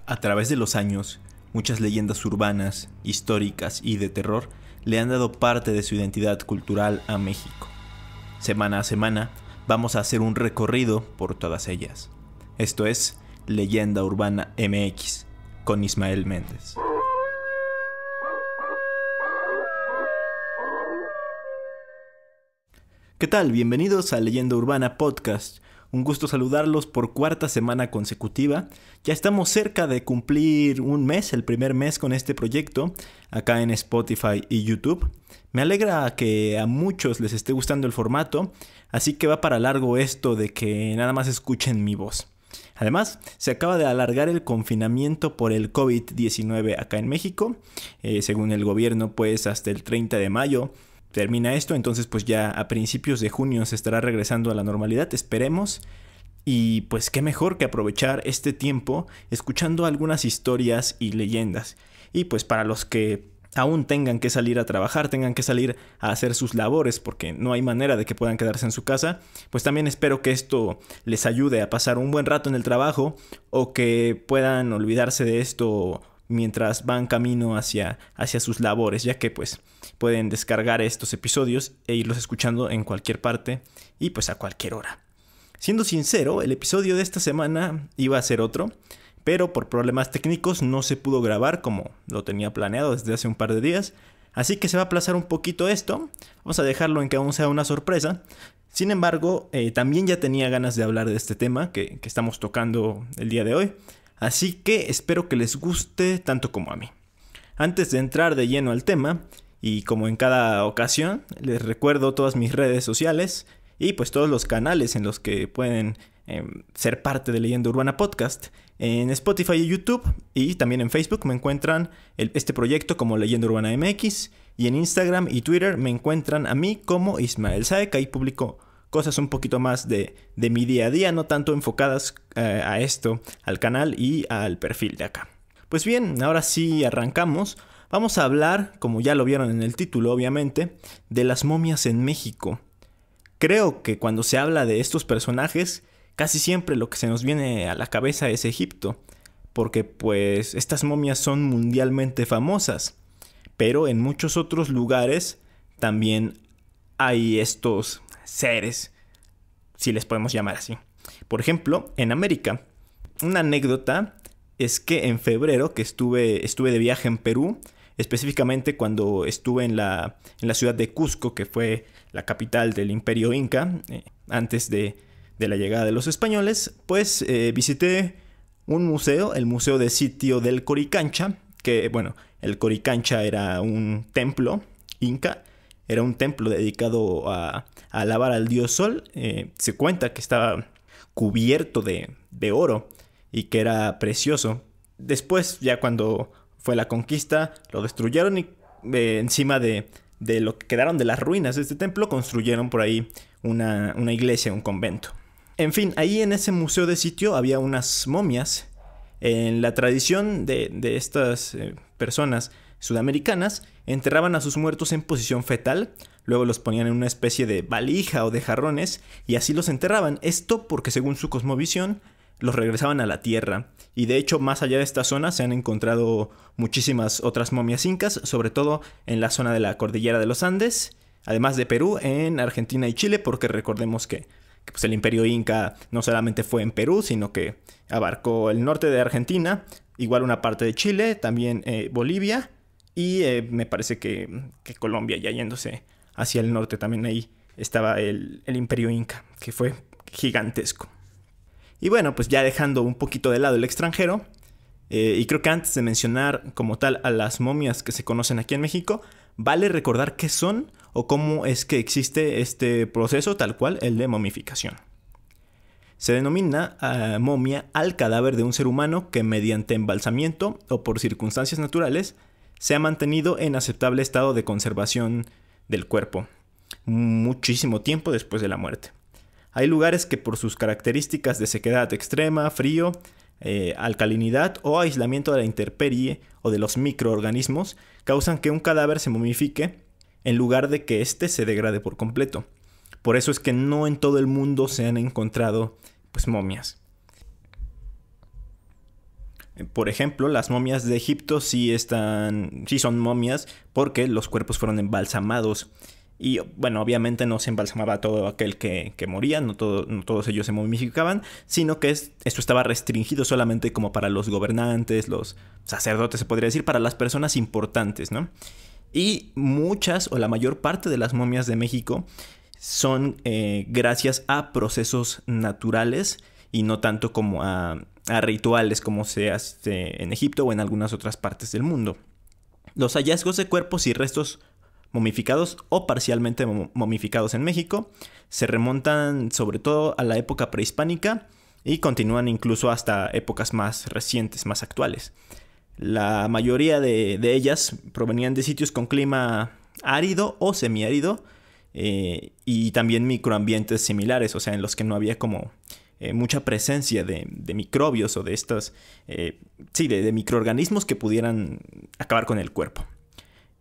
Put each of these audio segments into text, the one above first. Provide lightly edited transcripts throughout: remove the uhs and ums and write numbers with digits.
A través de los años, muchas leyendas urbanas, históricas y de terror le han dado parte de su identidad cultural a México. Semana a semana, vamos a hacer un recorrido por todas ellas. Esto es Leyenda Urbana MX, con Ismael Méndez. ¿Qué tal? Bienvenidos a Leyenda Urbana Podcast. Un gusto saludarlos por cuarta semana consecutiva. Ya estamos cerca de cumplir un mes, el primer mes con este proyecto, acá en Spotify y YouTube. Me alegra que a muchos les esté gustando el formato, así que va para largo esto de que nada más escuchen mi voz. Además, se acaba de alargar el confinamiento por el COVID-19 acá en México. Según el gobierno, pues hasta el 30 de mayo termina esto, entonces pues ya a principios de junio se estará regresando a la normalidad, esperemos. Y pues qué mejor que aprovechar este tiempo escuchando algunas historias y leyendas. Y pues para los que aún tengan que salir a trabajar, tengan que salir a hacer sus labores porque no hay manera de que puedan quedarse en su casa, pues también espero que esto les ayude a pasar un buen rato en el trabajo o que puedan olvidarse de esto mientras van camino hacia sus labores, ya que pues pueden descargar estos episodios e irlos escuchando en cualquier parte y pues a cualquier hora. Siendo sincero, el episodio de esta semana iba a ser otro, pero por problemas técnicos no se pudo grabar como lo tenía planeado desde hace un par de días, así que se va a aplazar un poquito esto, vamos a dejarlo en que aún sea una sorpresa. Sin embargo, también ya tenía ganas de hablar de este tema que estamos tocando el día de hoy, así que espero que les guste tanto como a mí. Antes de entrar de lleno al tema, y como en cada ocasión, les recuerdo todas mis redes sociales y pues todos los canales en los que pueden ser parte de Leyenda Urbana Podcast. En Spotify y YouTube y también en Facebook me encuentran este proyecto como Leyenda Urbana MX, y en Instagram y Twitter me encuentran a mí como Ismael Saek. Ahí publico cosas un poquito más de mi día a día, no tanto enfocadas a esto, al canal y al perfil de acá. Pues bien, ahora sí arrancamos. Vamos a hablar, como ya lo vieron en el título obviamente, de las momias en México. Creo que cuando se habla de estos personajes, casi siempre lo que se nos viene a la cabeza es Egipto, porque pues estas momias son mundialmente famosas, pero en muchos otros lugares también hay estos seres, si les podemos llamar así. Por ejemplo, en América, una anécdota es que en febrero que estuve de viaje en Perú, específicamente cuando estuve en la ciudad de Cusco, que fue la capital del Imperio Inca, antes de la llegada de los españoles, pues visité un museo, el Museo de Sitio del Coricancha, que bueno, el Coricancha era un templo inca, era un templo dedicado a alabar al dios Sol. Se cuenta que estaba cubierto de oro y que era precioso. Después, ya cuando fue la conquista, lo destruyeron y encima de lo que quedaron de las ruinas de este templo, construyeron por ahí una iglesia, un convento. En fin, ahí en ese museo de sitio había unas momias. En la tradición de estas personas sudamericanas, enterraban a sus muertos en posición fetal, luego los ponían en una especie de valija o de jarrones y así los enterraban. Esto porque según su cosmovisión los regresaban a la tierra. Y de hecho, más allá de esta zona se han encontrado muchísimas otras momias incas, sobre todo en la zona de la cordillera de los Andes, además de Perú, en Argentina y Chile, porque recordemos que pues el Imperio Inca no solamente fue en Perú, sino que abarcó el norte de Argentina, igual una parte de Chile, también Bolivia y me parece que Colombia, ya yéndose hacia el norte, también ahí estaba el Imperio Inca, que fue gigantesco. Y bueno, pues ya dejando un poquito de lado el extranjero, y creo que antes de mencionar como tal a las momias que se conocen aquí en México, vale recordar qué son o cómo es que existe este proceso tal cual, el de momificación. Se denomina momia al cadáver de un ser humano que mediante embalsamiento o por circunstancias naturales se ha mantenido en aceptable estado de conservación del cuerpo muchísimo tiempo después de la muerte. Hay lugares que por sus características de sequedad extrema, frío, alcalinidad o aislamiento de la intemperie o de los microorganismos causan que un cadáver se momifique en lugar de que éste se degrade por completo. Por eso es que no en todo el mundo se han encontrado pues momias. Por ejemplo, las momias de Egipto sí son momias porque los cuerpos fueron embalsamados. Y bueno, obviamente no se embalsamaba todo aquel que moría, no todos ellos se momificaban, sino que esto estaba restringido solamente como para los gobernantes, los sacerdotes, se podría decir, para las personas importantes, ¿no? Y muchas o la mayor parte de las momias de México son gracias a procesos naturales y no tanto como a rituales como se hace en Egipto o en algunas otras partes del mundo. Los hallazgos de cuerpos y restos momificados o parcialmente momificados en México se remontan sobre todo a la época prehispánica y continúan incluso hasta épocas más recientes, más actuales. La mayoría de ellas provenían de sitios con clima árido o semiárido y también microambientes similares, o sea, en los que no había como mucha presencia de microbios o de estos, de microorganismos que pudieran acabar con el cuerpo.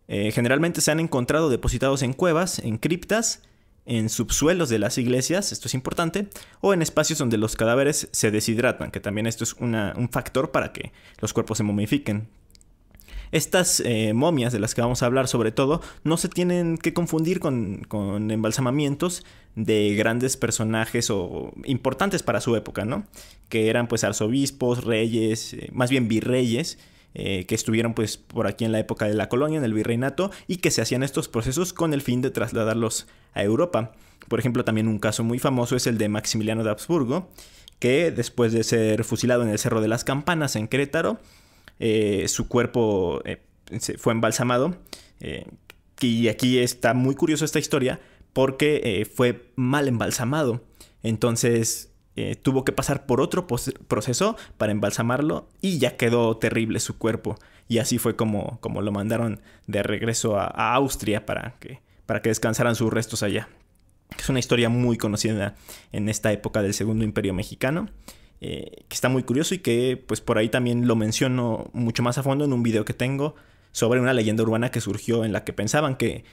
Generalmente se han encontrado depositados en cuevas, en criptas, en subsuelos de las iglesias, esto es importante, o en espacios donde los cadáveres se deshidratan, que también esto es un factor para que los cuerpos se momifiquen. Estas momias de las que vamos a hablar sobre todo no se tienen que confundir con embalsamamientos de grandes personajes o importantes para su época, ¿no? Que eran pues arzobispos, reyes, más bien virreyes, que estuvieron pues por aquí en la época de la colonia, en el virreinato, y que se hacían estos procesos con el fin de trasladarlos a Europa. Por ejemplo, también un caso muy famoso es el de Maximiliano de Habsburgo, que después de ser fusilado en el Cerro de las Campanas en Querétaro, su cuerpo fue embalsamado. Y aquí está muy curioso esta historia porque fue mal embalsamado. Entonces tuvo que pasar por otro proceso para embalsamarlo y ya quedó terrible su cuerpo. Y así fue como lo mandaron de regreso a Austria para que descansaran sus restos allá. Es una historia muy conocida en esta época del Segundo Imperio Mexicano, que está muy curioso y que pues por ahí también lo menciono mucho más a fondo en un video que tengo sobre una leyenda urbana que surgió en la que pensaban que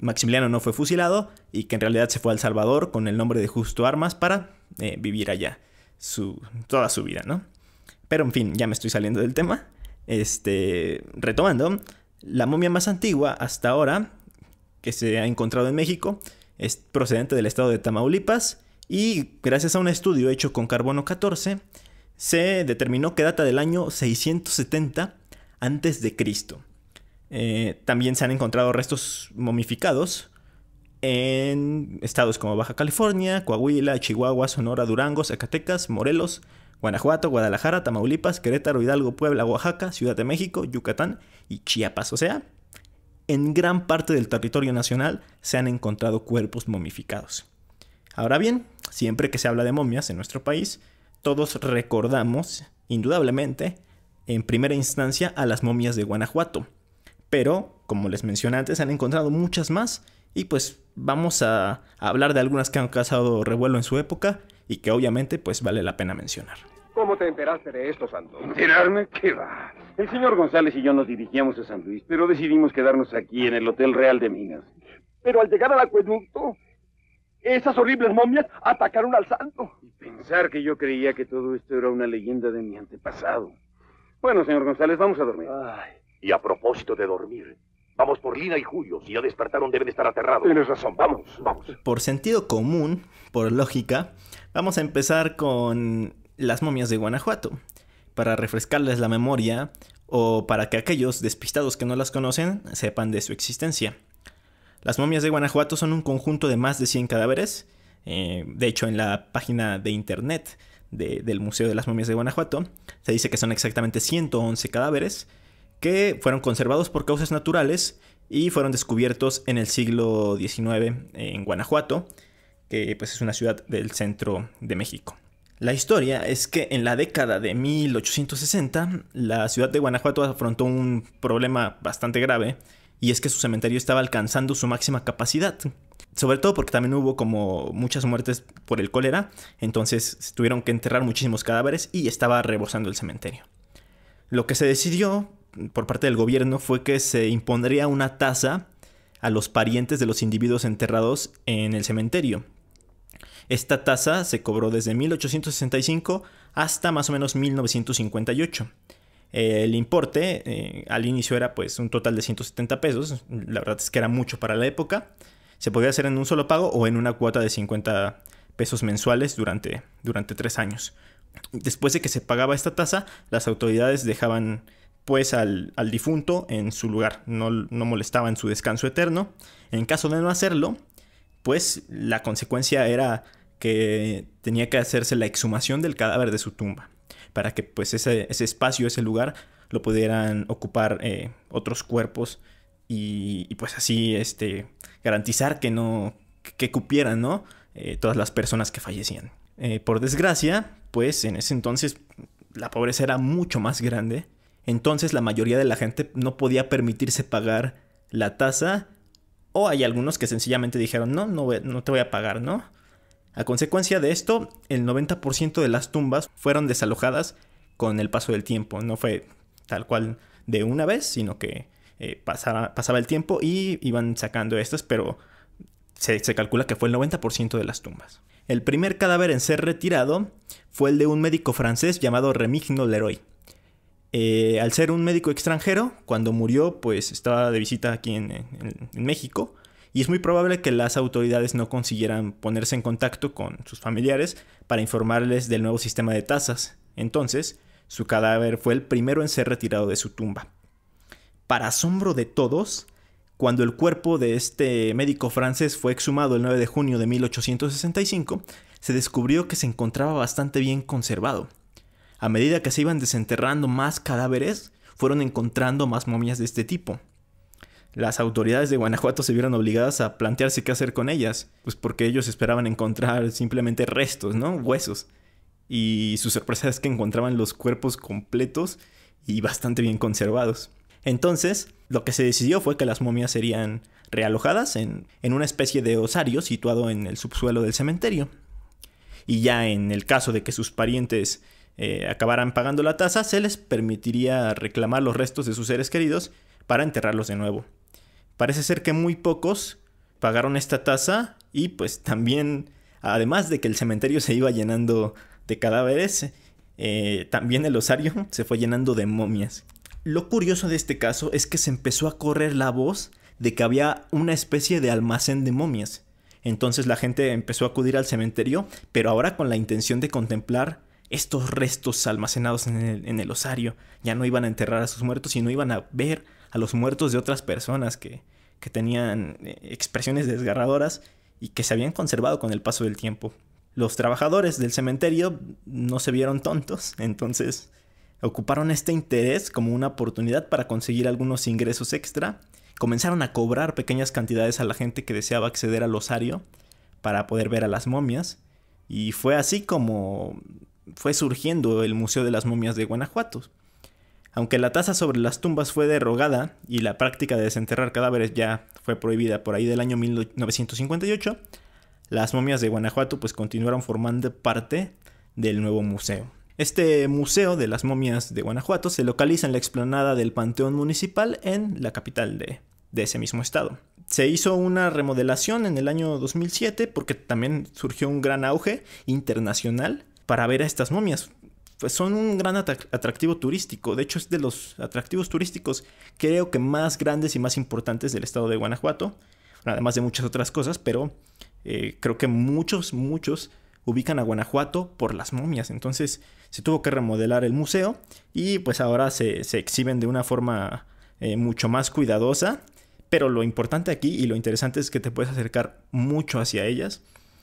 Maximiliano no fue fusilado y que en realidad se fue a El Salvador con el nombre de Justo Armas para vivir allá toda su vida, ¿no? Pero en fin, ya me estoy saliendo del tema. Retomando, la momia más antigua hasta ahora que se ha encontrado en México es procedente del estado de Tamaulipas y gracias a un estudio hecho con carbono 14 se determinó que data del año 670 a.C. También se han encontrado restos momificados en estados como Baja California, Coahuila, Chihuahua, Sonora, Durango, Zacatecas, Morelos, Guanajuato, Guadalajara, Tamaulipas, Querétaro, Hidalgo, Puebla, Oaxaca, Ciudad de México, Yucatán y Chiapas. O sea, en gran parte del territorio nacional se han encontrado cuerpos momificados. Ahora bien, siempre que se habla de momias en nuestro país, todos recordamos, indudablemente, en primera instancia a las momias de Guanajuato. Pero, como les mencioné antes, se han encontrado muchas más y pues vamos a hablar de algunas que han causado revuelo en su época y que obviamente pues vale la pena mencionar. ¿Cómo te enteraste de esto, Santo? ¿Enterarme? ¿Qué va? El señor González y yo nos dirigíamos a San Luis, pero decidimos quedarnos aquí en el Hotel Real de Minas. Pero al llegar al acueducto, esas horribles momias atacaron al santo. Y pensar que yo creía que todo esto era una leyenda de mi antepasado. Bueno, señor González, vamos a dormir. Ay. Y a propósito de dormir, vamos por Lina y Julio. Si ya despertaron, deben estar aterrados. Tienes razón, vamos. Por sentido común, por lógica, vamos a empezar con las momias de Guanajuato, para refrescarles la memoria o para que aquellos despistados que no las conocen sepan de su existencia. Las momias de Guanajuato son un conjunto de más de 100 cadáveres. De hecho, en la página de internet del Museo de las Momias de Guanajuato se dice que son exactamente 111 cadáveres que fueron conservados por causas naturales y fueron descubiertos en el siglo XIX en Guanajuato, que pues es una ciudad del centro de México. La historia es que en la década de 1860 la ciudad de Guanajuato afrontó un problema bastante grave y es que su cementerio estaba alcanzando su máxima capacidad. Sobre todo porque también hubo como muchas muertes por el cólera, entonces tuvieron que enterrar muchísimos cadáveres y estaba rebosando el cementerio. Lo que se decidió por parte del gobierno fue que se impondría una tasa a los parientes de los individuos enterrados en el cementerio. Esta tasa se cobró desde 1865 hasta más o menos 1958. El importe al inicio era pues un total de 170 pesos. La verdad es que era mucho para la época. Se podía hacer en un solo pago o en una cuota de 50 pesos mensuales durante 3 años. Después de que se pagaba esta tasa, las autoridades dejaban pues al difunto en su lugar. No molestaban su descanso eterno. En caso de no hacerlo, pues la consecuencia era que tenía que hacerse la exhumación del cadáver de su tumba, para que pues ese espacio, ese lugar, lo pudieran ocupar otros cuerpos y pues así garantizar que cupieran, ¿no? Todas las personas que fallecían. Por desgracia, pues en ese entonces la pobreza era mucho más grande. Entonces la mayoría de la gente no podía permitirse pagar la tasa, o hay algunos que sencillamente dijeron no te voy a pagar, ¿no? A consecuencia de esto, el 90% de las tumbas fueron desalojadas con el paso del tiempo. No fue tal cual de una vez, sino que pasaba el tiempo y iban sacando estas, pero se calcula que fue el 90% de las tumbas. El primer cadáver en ser retirado fue el de un médico francés llamado Remigno Leroy. Al ser un médico extranjero, cuando murió, pues estaba de visita aquí en México. Y es muy probable que las autoridades no consiguieran ponerse en contacto con sus familiares para informarles del nuevo sistema de tasas. Entonces, su cadáver fue el primero en ser retirado de su tumba. Para asombro de todos, cuando el cuerpo de este médico francés fue exhumado el 9 de junio de 1865, se descubrió que se encontraba bastante bien conservado. A medida que se iban desenterrando más cadáveres, fueron encontrando más momias de este tipo. Las autoridades de Guanajuato se vieron obligadas a plantearse qué hacer con ellas, pues porque ellos esperaban encontrar simplemente restos, ¿no? Huesos. Y su sorpresa es que encontraban los cuerpos completos y bastante bien conservados. Entonces, lo que se decidió fue que las momias serían realojadas en una especie de osario situado en el subsuelo del cementerio. Y ya en el caso de que sus parientes acabaran pagando la tasa, se les permitiría reclamar los restos de sus seres queridos para enterrarlos de nuevo. Parece ser que muy pocos pagaron esta tasa y pues también, además de que el cementerio se iba llenando de cadáveres, también el osario se fue llenando de momias. Lo curioso de este caso es que se empezó a correr la voz de que había una especie de almacén de momias. Entonces la gente empezó a acudir al cementerio, pero ahora con la intención de contemplar estos restos almacenados en el osario. Ya no iban a enterrar a sus muertos, sino iban a ver a los muertos de otras personas que tenían expresiones desgarradoras y que se habían conservado con el paso del tiempo. Los trabajadores del cementerio no se vieron tontos, entonces ocuparon este interés como una oportunidad para conseguir algunos ingresos extra. Comenzaron a cobrar pequeñas cantidades a la gente que deseaba acceder al osario para poder ver a las momias. Y fue así como fue surgiendo el Museo de las Momias de Guanajuato. Aunque la tasa sobre las tumbas fue derogada y la práctica de desenterrar cadáveres ya fue prohibida por ahí del año 1958, las momias de Guanajuato pues continuaron formando parte del nuevo museo. Este Museo de las Momias de Guanajuato se localiza en la explanada del Panteón Municipal en la capital de ese mismo estado. Se hizo una remodelación en el año 2007 porque también surgió un gran auge internacional para ver a estas momias. Pues son un gran atractivo turístico. De hecho, es de los atractivos turísticos creo que más grandes y más importantes del estado de Guanajuato. Bueno, además de muchas otras cosas, pero creo que muchos ubican a Guanajuato por las momias. Entonces se tuvo que remodelar el museo y pues ahora se exhiben de una forma mucho más cuidadosa. Pero lo importante aquí y lo interesante es que te puedes acercar mucho hacia ellas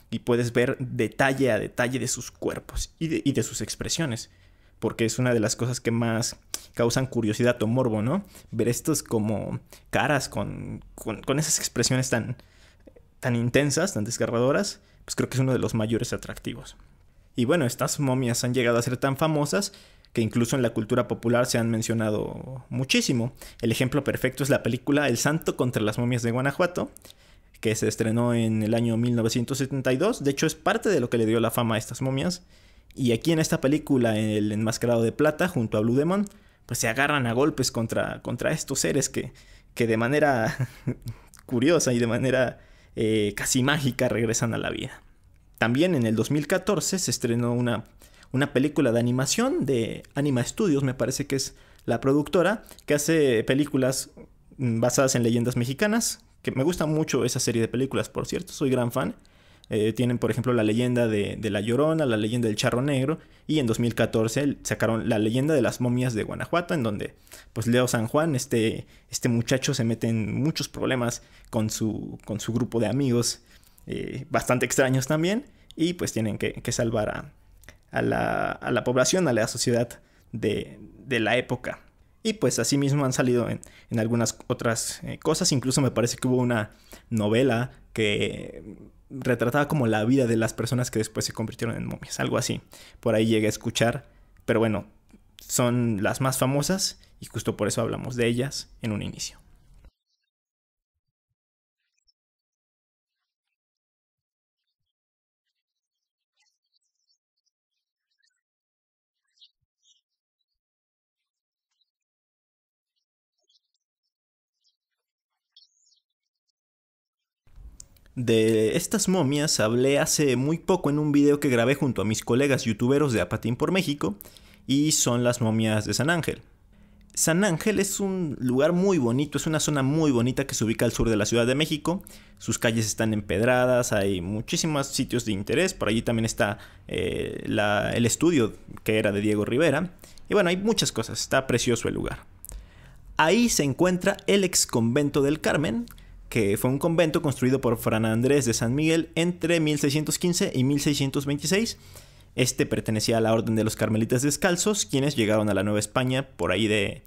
y puedes ver detalle a detalle de sus cuerpos y de sus expresiones. Porque es una de las cosas que más causan curiosidad o morbo, ¿no? Ver estos como caras con esas expresiones tan intensas, tan desgarradoras, pues creo que es uno de los mayores atractivos. Y bueno, estas momias han llegado a ser tan famosas que incluso en la cultura popular se han mencionado muchísimo. El ejemplo perfecto es la película El Santo contra las momias de Guanajuato, que se estrenó en el año 1972. De hecho, es parte de lo que le dio la fama a estas momias. Y aquí en esta película, el enmascarado de plata junto a Blue Demon, pues se agarran a golpes contra estos seres que de manera curiosa y de manera casi mágica regresan a la vida. También en el 2014 se estrenó una película de animación de Anima Studios, me parece que es la productora, que hace películas basadas en leyendas mexicanas, que me gusta mucho esa serie de películas, por cierto, soy gran fan. Tienen, por ejemplo, la leyenda de La Llorona, la leyenda del Charro Negro, y en 2014 sacaron la leyenda de las momias de Guanajuato, en donde pues Leo San Juan, este muchacho, se mete en muchos problemas con su grupo de amigos, bastante extraños también, y pues tienen que salvar a la población, a la sociedad de la época. Y pues asimismo han salido en algunas otras cosas. Incluso me parece que hubo una novela que retrataba como la vida de las personas que después se convirtieron en momias, algo así. Por ahí llegué a escuchar, pero bueno, son las más famosas y justo por eso hablamos de ellas en un inicio. De estas momias hablé hace muy poco en un video que grabé junto a mis colegas youtuberos de Apatín por México, y son las momias de San Ángel. San Ángel es un lugar muy bonito, es una zona muy bonita que se ubica al sur de la Ciudad de México. Sus calles están empedradas, hay muchísimos sitios de interés. Por allí también está el estudio que era de Diego Rivera. Y bueno, hay muchas cosas, está precioso el lugar. Ahí se encuentra el ex convento del Carmen, que fue un convento construido por Fran Andrés de San Miguel entre 1615 y 1626. Este pertenecía a la Orden de los Carmelitas Descalzos, quienes llegaron a la Nueva España por ahí de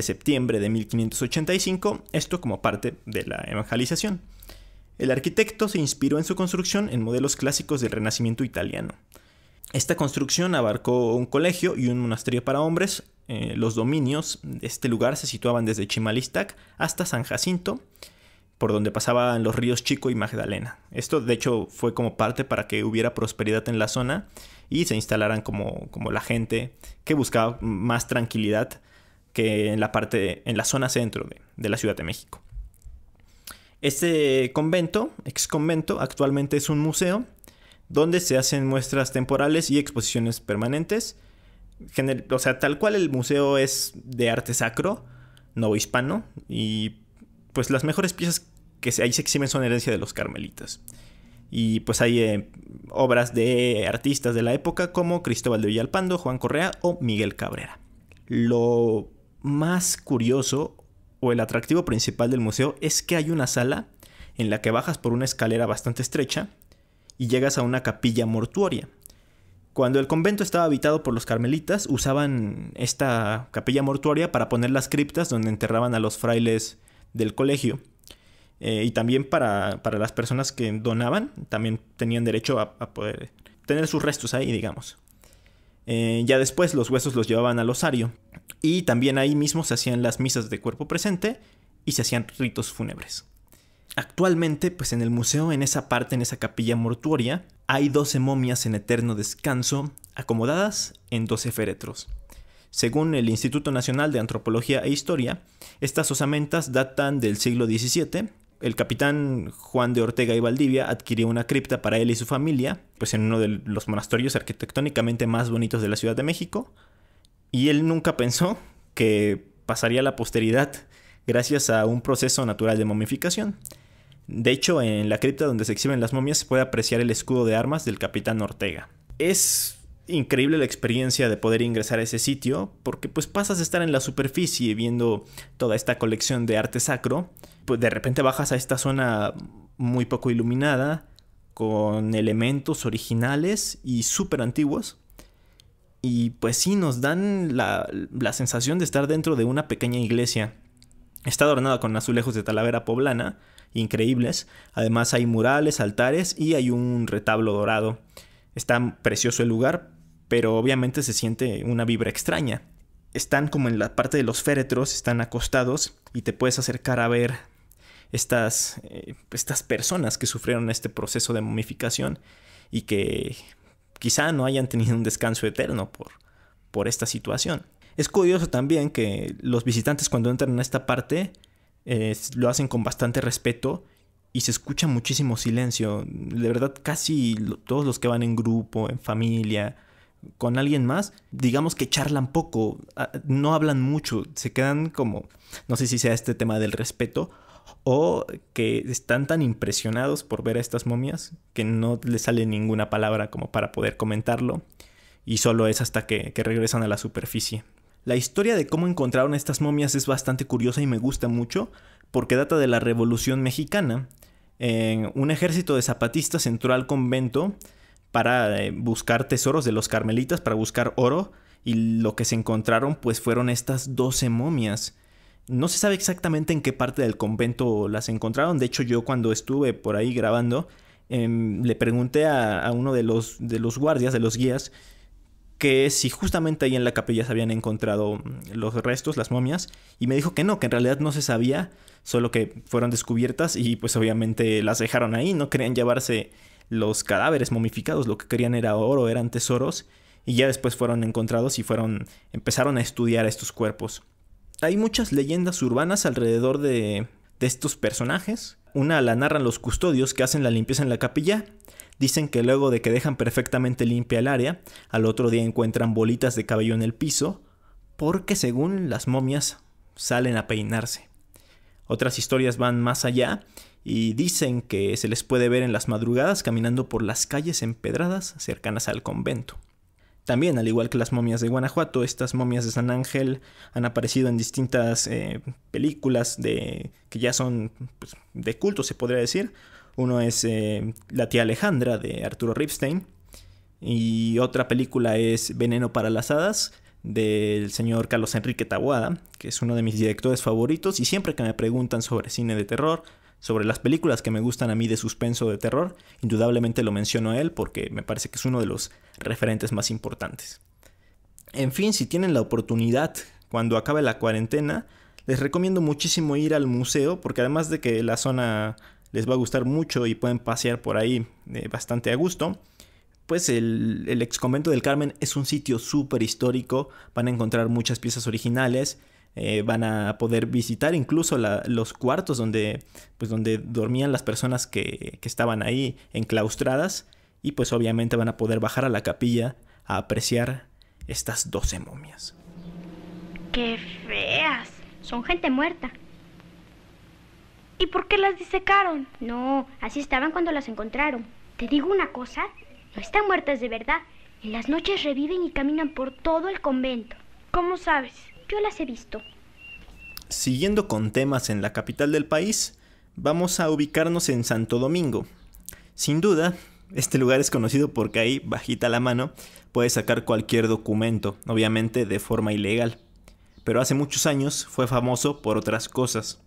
septiembre de 1585, esto como parte de la evangelización. El arquitecto se inspiró en su construcción en modelos clásicos del Renacimiento italiano. Esta construcción abarcó un colegio y un monasterio para hombres. Los dominios de este lugar se situaban desde Chimalistac hasta San Jacinto, por donde pasaban los ríos Chico y Magdalena. Esto de hecho fue como parte para que hubiera prosperidad en la zona y se instalaran como la gente que buscaba más tranquilidad que en la zona centro de la Ciudad de México. Este convento, ex convento, actualmente es un museo donde se hacen muestras temporales y exposiciones permanentes. O sea, tal cual el museo es de arte sacro, novohispano, y pues las mejores piezas que ahí se exhiben son herencia de los carmelitas. Y pues hay obras de artistas de la época como Cristóbal de Villalpando, Juan Correa o Miguel Cabrera. Lo más curioso o el atractivo principal del museo es que hay una sala en la que bajas por una escalera bastante estrecha y llegas a una capilla mortuoria. Cuando el convento estaba habitado por los carmelitas, usaban esta capilla mortuoria para poner las criptas donde enterraban a los frailes del colegio. Y también para las personas que donaban, también tenían derecho a poder tener sus restos ahí, digamos. Ya después los huesos los llevaban al osario. Y también ahí mismo se hacían las misas de cuerpo presente y se hacían ritos fúnebres. Actualmente, pues en el museo, en esa capilla mortuoria, hay 12 momias en eterno descanso, acomodadas en 12 féretros. Según el Instituto Nacional de Antropología e Historia, estas osamentas datan del siglo XVII. El capitán Juan de Ortega y Valdivia adquirió una cripta para él y su familia, pues en uno de los monasterios arquitectónicamente más bonitos de la Ciudad de México, y él nunca pensó que pasaría a la posteridad gracias a un proceso natural de momificación. De hecho, en la cripta donde se exhiben las momias se puede apreciar el escudo de armas del capitán Ortega. Es increíble la experiencia de poder ingresar a ese sitio, porque pues pasas de estar en la superficie viendo toda esta colección de arte sacro, pues de repente bajas a esta zona muy poco iluminada, con elementos originales y súper antiguos, y pues sí, nos dan la sensación de estar dentro de una pequeña iglesia. Está adornada con azulejos de talavera poblana, increíbles. Además hay murales, altares y hay un retablo dorado. Está precioso el lugar, pero obviamente se siente una vibra extraña. Están como en la parte de los féretros, están acostados y te puedes acercar a ver estas personas que sufrieron este proceso de momificación y que quizá no hayan tenido un descanso eterno por esta situación. Es curioso también que los visitantes cuando entran en esta parte lo hacen con bastante respeto y se escucha muchísimo silencio. De verdad, casi todos los que van en grupo, en familia, con alguien más, digamos que charlan poco, no hablan mucho, se quedan como, no sé si sea este tema del respeto o que están tan impresionados por ver a estas momias que no les sale ninguna palabra como para poder comentarlo, y solo es hasta que regresan a la superficie. La historia de cómo encontraron estas momias es bastante curiosa y me gusta mucho porque data de la Revolución Mexicana. Un ejército de zapatistas entró al convento para buscar tesoros de los carmelitas, para buscar oro, y lo que se encontraron pues fueron estas 12 momias. No se sabe exactamente en qué parte del convento las encontraron. De hecho, yo cuando estuve por ahí grabando, le pregunté a uno de los guardias, de los guías, que si justamente ahí en la capilla se habían encontrado los restos, las momias, y me dijo que no, que en realidad no se sabía, solo que fueron descubiertas y pues obviamente las dejaron ahí, no querían llevarse los cadáveres momificados, lo que querían era oro, eran tesoros, y ya después fueron encontrados y empezaron a estudiar estos cuerpos. Hay muchas leyendas urbanas alrededor de estos personajes. Una la narran los custodios que hacen la limpieza en la capilla. Dicen que luego de que dejan perfectamente limpia el área, al otro día encuentran bolitas de cabello en el piso, porque según las momias salen a peinarse. Otras historias van más allá y dicen que se les puede ver en las madrugadas caminando por las calles empedradas cercanas al convento. También, al igual que las momias de Guanajuato, estas momias de San Ángel han aparecido en distintas películas que ya son pues, de culto, se podría decir. Uno es La tía Alejandra, de Arturo Ripstein, y otra película es Veneno para las hadas, del señor Carlos Enrique Taboada, que es uno de mis directores favoritos, y siempre que me preguntan sobre cine de terror, sobre las películas que me gustan a mí de suspenso de terror, indudablemente lo menciono a él porque me parece que es uno de los referentes más importantes. En fin, si tienen la oportunidad cuando acabe la cuarentena, les recomiendo muchísimo ir al museo, porque además de que la zona les va a gustar mucho y pueden pasear por ahí bastante a gusto, pues el ex convento del Carmen es un sitio súper histórico, van a encontrar muchas piezas originales, van a poder visitar incluso los cuartos donde dormían las personas que estaban ahí enclaustradas, y pues obviamente van a poder bajar a la capilla a apreciar estas 12 momias. ¡Qué feas! Son gente muerta. ¿Y por qué las disecaron? No, así estaban cuando las encontraron. Te digo una cosa, no están muertas de verdad. En las noches reviven y caminan por todo el convento. ¿Cómo sabes? Yo las he visto. Siguiendo con temas en la capital del país, vamos a ubicarnos en Santo Domingo. Sin duda, este lugar es conocido porque ahí, bajita la mano, puedes sacar cualquier documento, obviamente de forma ilegal. Pero hace muchos años fue famoso por otras cosas.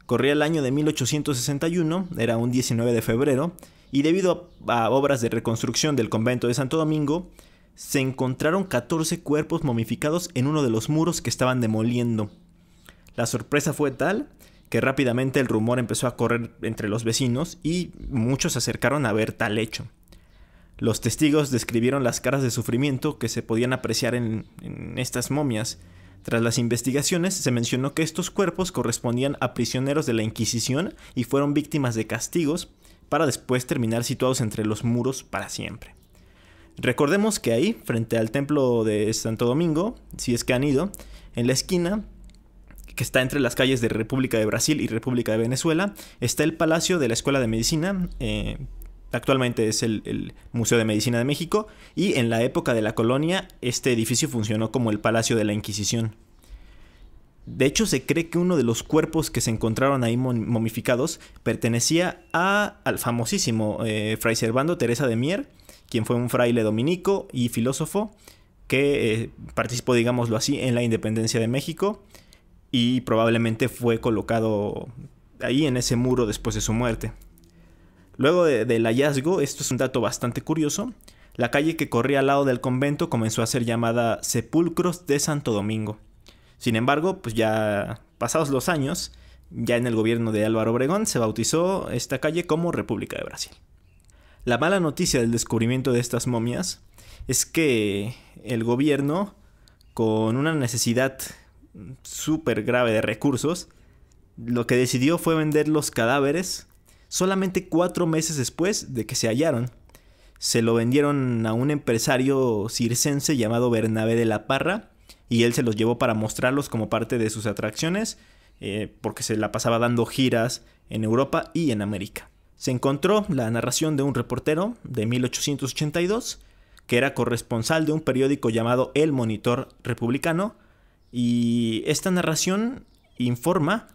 Corría el año de 1861, era un 19 de febrero, y debido a obras de reconstrucción del convento de Santo Domingo, se encontraron 14 cuerpos momificados en uno de los muros que estaban demoliendo. La sorpresa fue tal que rápidamente el rumor empezó a correr entre los vecinos y muchos se acercaron a ver tal hecho. Los testigos describieron las caras de sufrimiento que se podían apreciar en estas momias. Tras las investigaciones, se mencionó que estos cuerpos correspondían a prisioneros de la Inquisición y fueron víctimas de castigos para después terminar situados entre los muros para siempre. Recordemos que ahí, frente al templo de Santo Domingo, si es que han ido, en la esquina, que está entre las calles de República de Brasil y República de Venezuela, está el Palacio de la Escuela de Medicina. Actualmente es el Museo de Medicina de México, y en la época de la colonia este edificio funcionó como el Palacio de la Inquisición. De hecho, se cree que uno de los cuerpos que se encontraron ahí momificados pertenecía al famosísimo Fray Servando Teresa de Mier, quien fue un fraile dominico y filósofo que participó, digámoslo así, en la independencia de México, y probablemente fue colocado ahí en ese muro después de su muerte. Luego del hallazgo, esto es un dato bastante curioso, la calle que corría al lado del convento comenzó a ser llamada Sepulcros de Santo Domingo. Sin embargo, pues ya pasados los años, ya en el gobierno de Álvaro Obregón se bautizó esta calle como República de Brasil. La mala noticia del descubrimiento de estas momias es que el gobierno, con una necesidad súper grave de recursos, lo que decidió fue vender los cadáveres solamente 4 meses después de que se hallaron. Se lo vendieron a un empresario circense llamado Bernabé de la Parra, y él se los llevó para mostrarlos como parte de sus atracciones, porque se la pasaba dando giras en Europa y en América. Se encontró la narración de un reportero de 1882, que era corresponsal de un periódico llamado El Monitor Republicano, y esta narración informa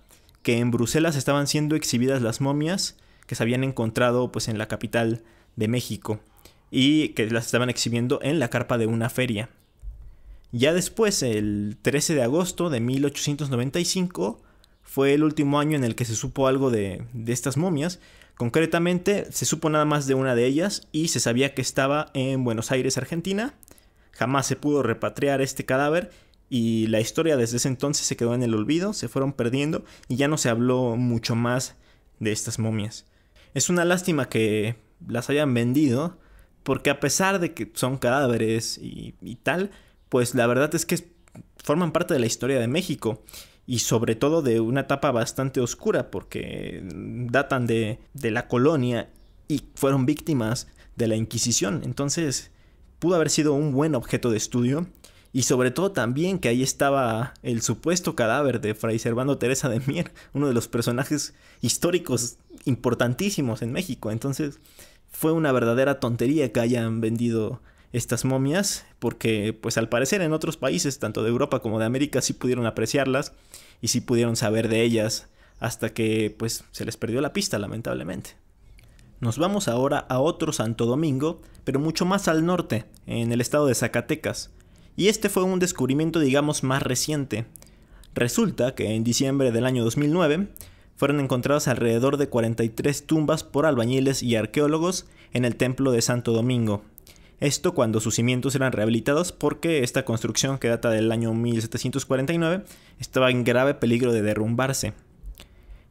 que en Bruselas estaban siendo exhibidas las momias que se habían encontrado pues en la capital de México, y que las estaban exhibiendo en la carpa de una feria. Ya después, el 13 de agosto de 1895, fue el último año en el que se supo algo de estas momias. Concretamente, se supo nada más de una de ellas y se sabía que estaba en Buenos Aires, Argentina. Jamás se pudo repatriar este cadáver y la historia desde ese entonces se quedó en el olvido, se fueron perdiendo y ya no se habló mucho más de estas momias. Es una lástima que las hayan vendido, porque a pesar de que son cadáveres y tal, pues la verdad es que forman parte de la historia de México y sobre todo de una etapa bastante oscura, porque datan de la colonia y fueron víctimas de la Inquisición. Entonces pudo haber sido un buen objeto de estudio, y sobre todo también que ahí estaba el supuesto cadáver de Fray Servando Teresa de Mier, uno de los personajes históricos importantísimos en México. Entonces fue una verdadera tontería que hayan vendido estas momias, porque pues al parecer en otros países, tanto de Europa como de América, sí pudieron apreciarlas y sí pudieron saber de ellas, hasta que pues se les perdió la pista, lamentablemente. Nos vamos ahora a otro Santo Domingo, pero mucho más al norte, en el estado de Zacatecas, y este fue un descubrimiento digamos más reciente. Resulta que en diciembre del año 2009 fueron encontradas alrededor de 43 tumbas por albañiles y arqueólogos en el templo de Santo Domingo. Esto cuando sus cimientos eran rehabilitados, porque esta construcción, que data del año 1749, estaba en grave peligro de derrumbarse.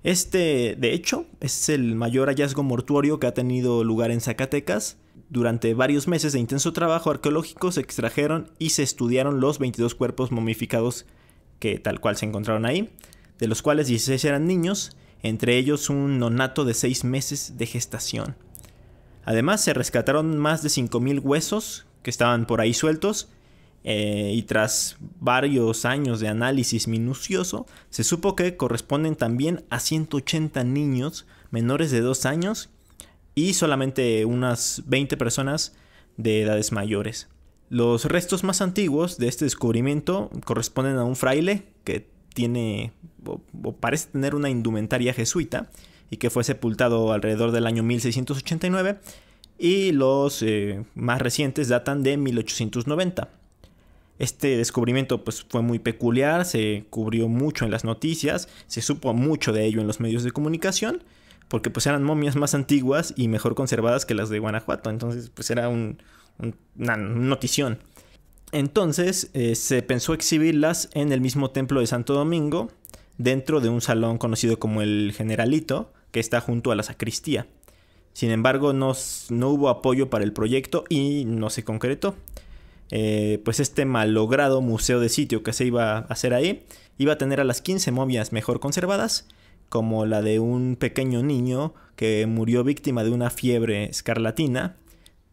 Este, de hecho, es el mayor hallazgo mortuorio que ha tenido lugar en Zacatecas. Durante varios meses de intenso trabajo arqueológico se extrajeron y se estudiaron los 22 cuerpos momificados que tal cual se encontraron ahí, de los cuales 16 eran niños, entre ellos un nonato de 6 meses de gestación. Además, se rescataron más de 5,000 huesos que estaban por ahí sueltos, y tras varios años de análisis minucioso, se supo que corresponden también a 180 niños menores de 2 años y solamente unas 20 personas de edades mayores. Los restos más antiguos de este descubrimiento corresponden a un fraile que tiene o parece tener una indumentaria jesuita y que fue sepultado alrededor del año 1689, y los más recientes datan de 1890. Este descubrimiento pues, fue muy peculiar, se cubrió mucho en las noticias, se supo mucho de ello en los medios de comunicación, porque pues, eran momias más antiguas y mejor conservadas que las de Guanajuato. Entonces pues, era una notición. Entonces se pensó exhibirlas en el mismo templo de Santo Domingo, dentro de un salón conocido como el Generalito, que está junto a la sacristía. Sin embargo, no hubo apoyo para el proyecto y no se concretó. Pues este malogrado museo de sitio que se iba a hacer ahí iba a tener a las 15 momias mejor conservadas, como la de un pequeño niño que murió víctima de una fiebre escarlatina.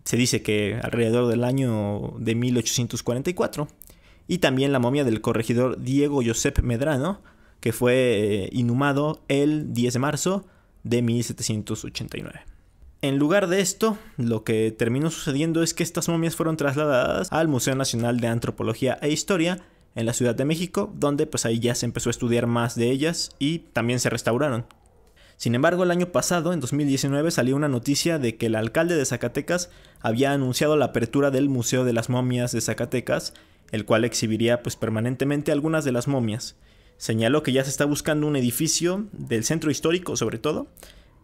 Se dice que alrededor del año de 1844. Y también la momia del corregidor Diego Josep Medrano, que fue inhumado el 10 de marzo de 1789. En lugar de esto, lo que terminó sucediendo es que estas momias fueron trasladadas al Museo Nacional de Antropología e Historia en la Ciudad de México, donde pues ahí ya se empezó a estudiar más de ellas y también se restauraron. Sin embargo, el año pasado, en 2019, salió una noticia de que el alcalde de Zacatecas había anunciado la apertura del Museo de las Momias de Zacatecas, el cual exhibiría pues permanentemente algunas de las momias. Señaló que ya se está buscando un edificio del centro histórico, sobre todo,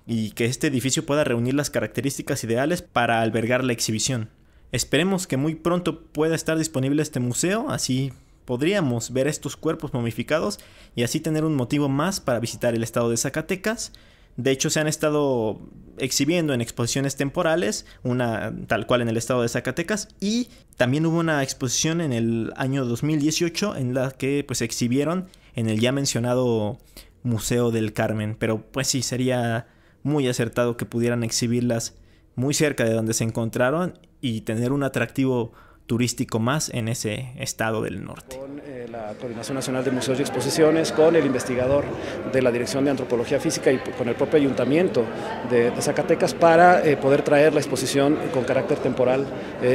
y que este edificio pueda reunir las características ideales para albergar la exhibición. Esperemos que muy pronto pueda estar disponible este museo, así podríamos ver estos cuerpos momificados y así tener un motivo más para visitar el estado de Zacatecas. De hecho, se han estado exhibiendo en exposiciones temporales, una tal cual en el estado de Zacatecas, y también hubo una exposición en el año 2018 en la que pues, se exhibieron en el ya mencionado Museo del Carmen. Pero pues sí, sería muy acertado que pudieran exhibirlas muy cerca de donde se encontraron y tener un atractivo turístico más en ese estado del norte. Con la Coordinación Nacional de Museos y Exposiciones, con el investigador de la Dirección de Antropología Física y con el propio Ayuntamiento de Zacatecas para poder traer la exposición con carácter temporal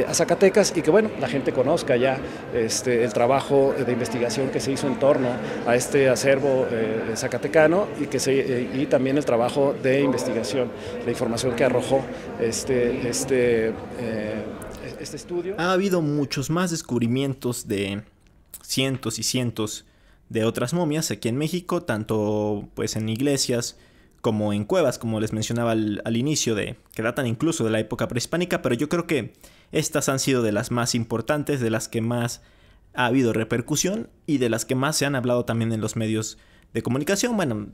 a Zacatecas y que bueno, la gente conozca ya el trabajo de investigación que se hizo en torno a este acervo zacatecano y también el trabajo de investigación, la información que arrojó este estudio. Ha habido muchos más descubrimientos de cientos y cientos de otras momias aquí en México, tanto pues en iglesias como en cuevas, como les mencionaba al inicio, que datan incluso de la época prehispánica, pero yo creo que estas han sido de las más importantes, de las que más ha habido repercusión y de las que más se han hablado también en los medios de comunicación, bueno,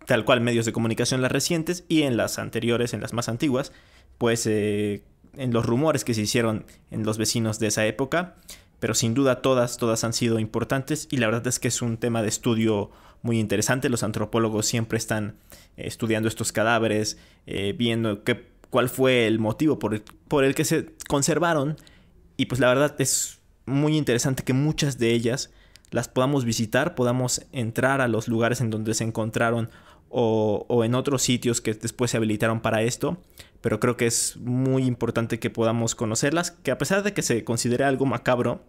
tal cual medios de comunicación las recientes y en las anteriores, en las más antiguas, pues en los rumores que se hicieron en los vecinos de esa época, pero sin duda todas han sido importantes y la verdad es que es un tema de estudio muy interesante. Los antropólogos siempre están estudiando estos cadáveres, viendo cuál fue el motivo por el que se conservaron y pues la verdad es muy interesante que muchas de ellas las podamos visitar, podamos entrar a los lugares en donde se encontraron o en otros sitios que después se habilitaron para esto, pero creo que es muy importante que podamos conocerlas, que a pesar de que se considere algo macabro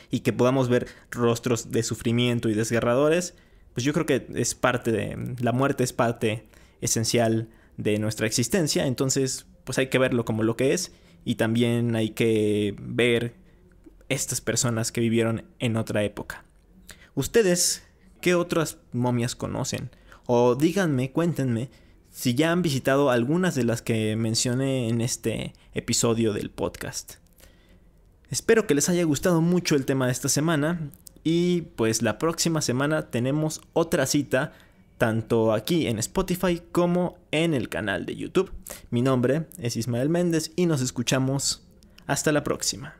y que podamos ver rostros de sufrimiento y desgarradores, pues yo creo que es la muerte es parte esencial de nuestra existencia, entonces pues hay que verlo como lo que es y también hay que ver estas personas que vivieron en otra época. ¿Ustedes qué otras momias conocen? O díganme, cuéntenme si ya han visitado algunas de las que mencioné en este episodio del podcast. Espero que les haya gustado mucho el tema de esta semana y pues la próxima semana tenemos otra cita tanto aquí en Spotify como en el canal de YouTube. Mi nombre es Ismael Méndez y nos escuchamos hasta la próxima.